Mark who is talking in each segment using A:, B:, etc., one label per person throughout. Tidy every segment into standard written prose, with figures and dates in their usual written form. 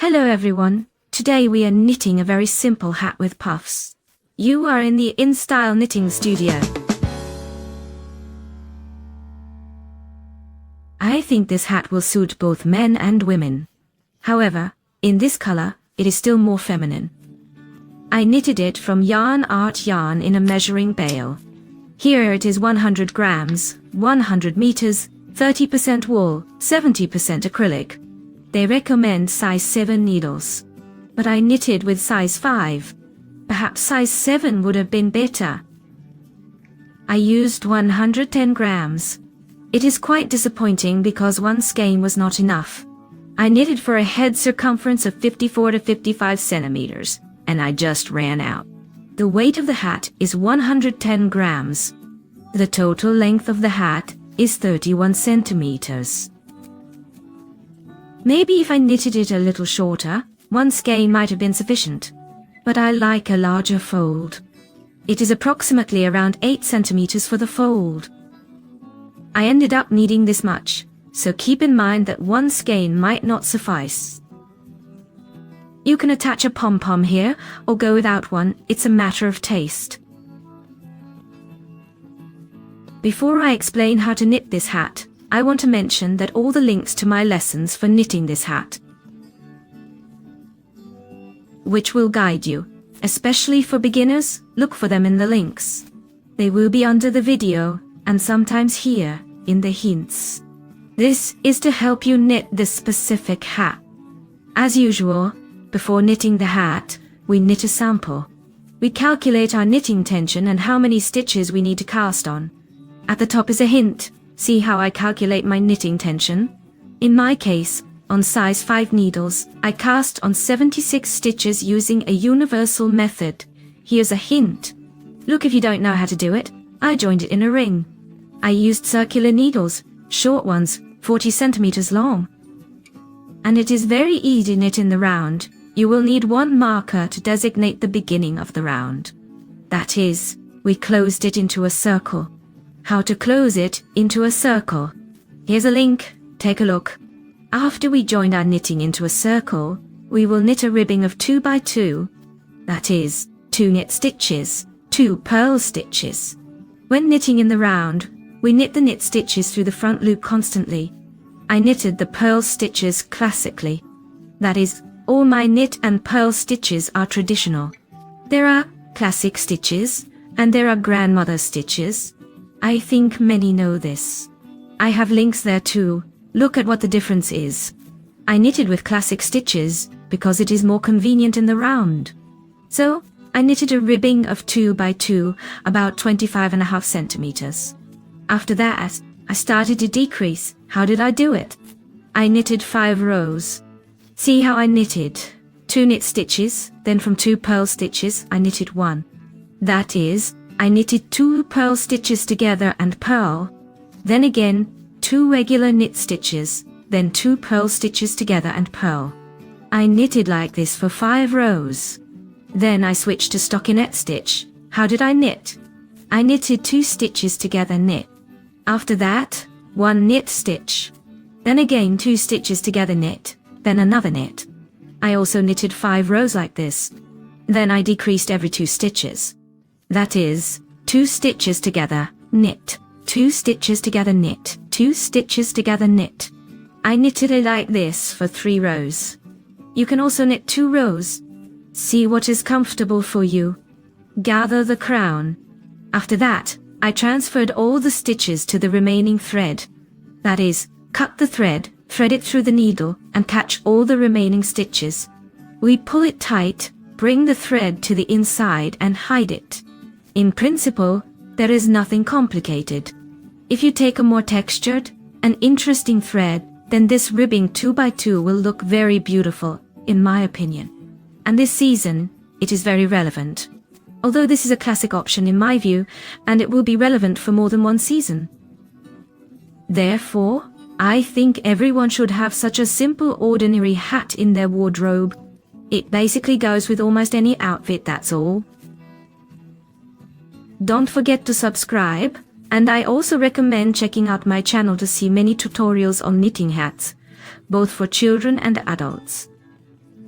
A: Hello everyone, today we are knitting a very simple hat with puffs. You are in the InStyle knitting studio. I think this hat will suit both men and women. However, in this color, it is still more feminine. I knitted it from Yarn Art yarn in a measuring bale. Here it is 100 grams, 100 meters, 30% wool, 70% acrylic. They recommend size 7 needles. But I knitted with size 5. Perhaps size 7 would have been better. I used 110 grams. It is quite disappointing because one skein was not enough. I knitted for a head circumference of 54 to 55 centimeters, and I just ran out. The weight of the hat is 110 grams. The total length of the hat is 31 centimeters. Maybe if I knitted it a little shorter, one skein might have been sufficient. But I like a larger fold. It is approximately around 8 centimeters for the fold. I ended up needing this much, so keep in mind that one skein might not suffice. You can attach a pom-pom here, or go without one, it's a matter of taste. Before I explain how to knit this hat, I want to mention that all the links to my lessons for knitting this hat, which will guide you, especially for beginners, look for them in the links. They will be under the video, and sometimes here, in the hints. This is to help you knit this specific hat. As usual, before knitting the hat, we knit a sample. We calculate our knitting tension and how many stitches we need to cast on. At the top is a hint. See how I calculate my knitting tension? In my case, on size 5 needles, I cast on 76 stitches using a universal method. Here's a hint. Look, if you don't know how to do it, I joined it in a ring. I used circular needles, short ones, 40 centimeters long. And it is very easy to knit in the round. You will need one marker to designate the beginning of the round. That is, we closed it into a circle. How to close it into a circle. Here's a link, take a look. After we joined our knitting into a circle, we will knit a ribbing of 2 by 2. That is, 2 knit stitches, 2 purl stitches. When knitting in the round, we knit the knit stitches through the front loop constantly. I knitted the purl stitches classically. That is, all my knit and purl stitches are traditional. There are classic stitches, and there are grandmother stitches. I think many know this. I have links there too. Look at what the difference is. I knitted with classic stitches because it is more convenient in the round. So, I knitted a ribbing of 2 by 2, about 25.5 centimeters. After that, I started to decrease. How did I do it? I knitted 5 rows. See how I knitted? 2 knit stitches, then from 2 purl stitches, I knitted 1. That is, I knitted 2 purl stitches together and purl, then again 2 regular knit stitches, then 2 purl stitches together and purl. I knitted like this for 5 rows. Then I switched to stockinette stitch. How did I knit? I knitted 2 stitches together knit. After that, 1 knit stitch. Then again 2 stitches together knit, then another knit. I also knitted 5 rows like this. Then I decreased every 2 stitches. That is, 2 stitches together, knit, 2 stitches together knit, 2 stitches together knit. I knitted it like this for 3 rows. You can also knit 2 rows. See what is comfortable for you. Gather the crown. After that, I transferred all the stitches to the remaining thread. That is, cut the thread, thread it through the needle, and catch all the remaining stitches. We pull it tight, bring the thread to the inside and hide it. In principle, there is nothing complicated. If you take a more textured and interesting thread, then this ribbing 2 by 2 will look very beautiful, in my opinion. And this season, it is very relevant. Although this is a classic option in my view, and it will be relevant for more than one season. Therefore, I think everyone should have such a simple ordinary hat in their wardrobe. It basically goes with almost any outfit, that's all. Don't forget to subscribe, and I also recommend checking out my channel to see many tutorials on knitting hats, both for children and adults.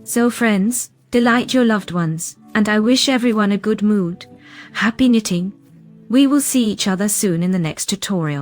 A: So friends, delight your loved ones, and I wish everyone a good mood. Happy knitting! We will see each other soon in the next tutorial.